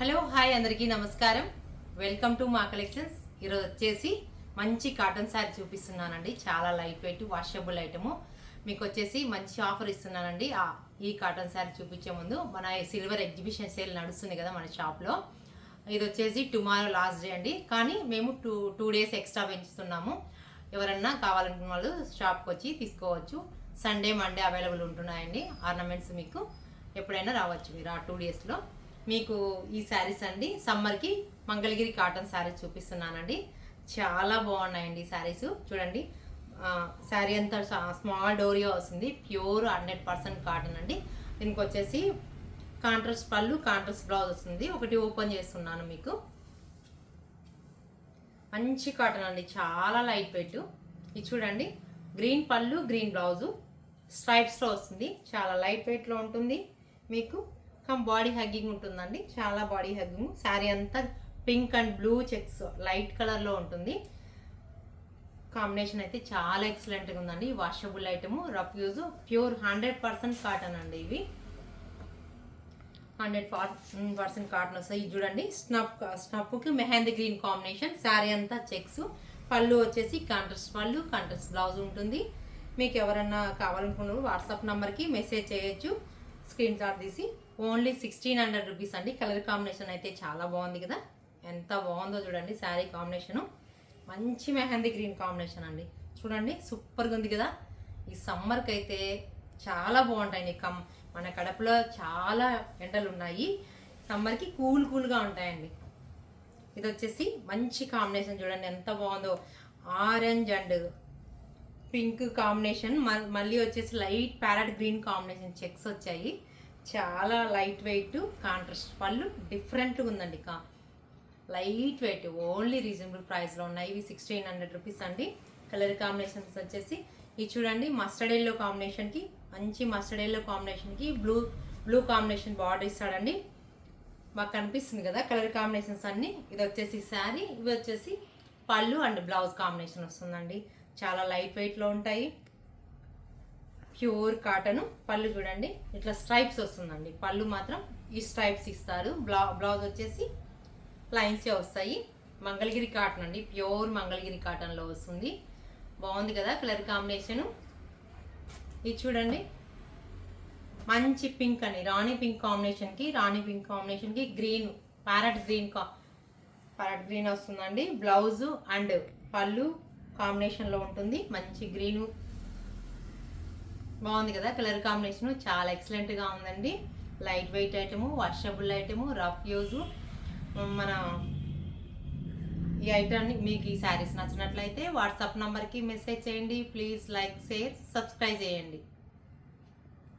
Hello hi అందరికీ నమస్కారం. Welcome to మా కలెక్షన్స్. ఈరోజు వచ్చేసి మంచి కాటన్ శారీ చూపిస్తున్నానండి. చాలా లైట్ వెయిట్ వాషబుల్ ఐటము. మీకు వచ్చేసి మంచి ఆఫర్ ఇస్తున్నానండి. ఈ కాటన్ శారీ చూపించే ముందు మన సిల్వర్ ఎగ్జిబిషన్ సేల్ నడుస్తుంది కదా మన షాప్లో. ఇది వచ్చేసి టుమారో లాస్ట్ డే అండి, కానీ మేము టూ డేస్ ఎక్స్ట్రా పెంచుతున్నాము. ఎవరన్నా కావాలనుకున్న వాళ్ళు షాప్కి వచ్చి తీసుకోవచ్చు. సండే మండే అవైలబుల్ ఉంటున్నాయండి. ఆర్నమెంట్స్ మీకు ఎప్పుడైనా రావచ్చు మీరు ఆ 2 డేస్లో. మీకు ఈ శారీస్ అండి సమ్మర్కి మంగళగిరి కాటన్ శారీస్ చూపిస్తున్నానండి. చాలా బాగున్నాయండి ఈ శారీస్. చూడండి, శారీ అంతా స్మాల్ డోరియో వస్తుంది. ప్యూర్ 100% కాటన్ అండి. దీనికి వచ్చేసి కాంట్రాస్ట్ పళ్ళు, కాంట్రాస్ట్ బ్లౌజ్ వస్తుంది. ఒకటి ఓపెన్ చేస్తున్నాను మీకు. మంచి కాటన్ అండి, చాలా లైట్ వెయిట్. ఇది చూడండి, గ్రీన్ పళ్ళు, గ్రీన్ బ్లౌజు, స్ట్రైప్స్లో వస్తుంది. చాలా లైట్ వెయిట్లో ఉంటుంది. మీకు బాడీ హగ్గింగ్ ఉంటుందండి, చాలా బాడీ హగ్గింగ్. శారీ అంతా pink and blue checks light కలర్లో ఉంటుంది. కాంబినేషన్ అయితే చాలా ఎక్సలెంట్గా ఉందండి. Washable item, rough use, pure 100% cotton అండి. ఇవి 100% కాటన్ వస్తాయి. ఇది చూడండి, స్నఫ్కి మెహందీ గ్రీన్ కాంబినేషన్. శారీ అంతా చెక్స్. పళ్ళు వచ్చేసి కాంట్రాస్ట్ పళ్ళు, కాంట్రాస్ట్ బ్లౌజ్ ఉంటుంది. మీకు ఎవరన్నా కావాలనుకున్నారు వాట్సాప్ నెంబర్కి మెసేజ్ చేయొచ్చు, స్క్రీన్ షాట్ తీసి. ఓన్లీ 1600 రూపీస్ అండి. కలర్ కాంబినేషన్ అయితే చాలా బాగుంది కదా, ఎంత బాగుందో చూడండి. శారీ కాంబినేషను మంచి మెహందీ గ్రీన్ కాంబినేషన్ అండి. చూడండి, సూపర్గా ఉంది కదా. ఈ సమ్మర్కి అయితే చాలా బాగుంటాయండి. మన కడపలో చాలా ఎండలు ఉన్నాయి. సమ్మర్కి కూల్గా ఉంటాయండి. ఇది వచ్చేసి మంచి కాంబినేషన్ చూడండి, ఎంత బాగుందో. ఆరెంజ్ అండ్ పింక్ కాంబినేషన్, మళ్ళీ వచ్చేసి light parrot green combination checks వచ్చాయి. చాలా లైట్ వెయిట్, కాంట్రాస్ట్ పళ్ళు, డిఫరెంట్గా ఉందండి. లైట్ వెయిట్, ఓన్లీ రీజనబుల్ ప్రైస్లో ఉన్నాయి. ఇవి 1600 రూపీస్ అండి. కలర్ కాంబినేషన్స్ వచ్చేసి ఇది చూడండి, మస్టర్డ్ ఎల్లో కాంబినేషన్కి, మంచి మస్టర్డ్ ఎల్లో కాంబినేషన్కి బ్లూ కాంబినేషన్ బార్డర్ ఇస్తాడండి. మాకు కనిపిస్తుంది కదా కలర్ కాంబినేషన్స్ అన్నీ. ఇది వచ్చేసి శారీ, ఇవి వచ్చేసి పళ్ళు అండ్ బ్లౌజ్ కాంబినేషన్ వస్తుందండి. చాలా లైట్ వెయిట్లో ఉంటాయి. Pure cotton. పళ్ళు చూడండి, ఇట్లా స్ట్రైప్స్ వస్తుందండి. పళ్ళు మాత్రం ఈ స్ట్రైప్స్ ఇస్తారు. బ్లౌజ్ వచ్చేసి లైన్సే వస్తాయి. మంగళగిరి కాటన్ అండి, ప్యూర్ మంగళగిరి కాటన్లో వస్తుంది. బాగుంది కదా కలర్ కాంబినేషను. ఇది చూడండి, మంచి పింక్ అండి, రాణి పింక్ కాంబినేషన్కి గ్రీన్, ప్యారెట్ గ్రీన్ వస్తుందండి. బ్లౌజు అండ్ పళ్ళు కాంబినేషన్లో ఉంటుంది. మంచి గ్రీను, బాగుంది కదా కలర్ కాంబినేషన్. చాలా ఎక్సలెంట్గా ఉందండి. Light weight item, washable item, rough use. మన ఈ ఐటమ్ని మీకు ఈ శారీస్ నచ్చినట్లయితే వాట్సాప్ నెంబర్కి మెసేజ్ చేయండి. ప్లీజ్ లైక్, షేర్, సబ్స్క్రైబ్ చేయండి.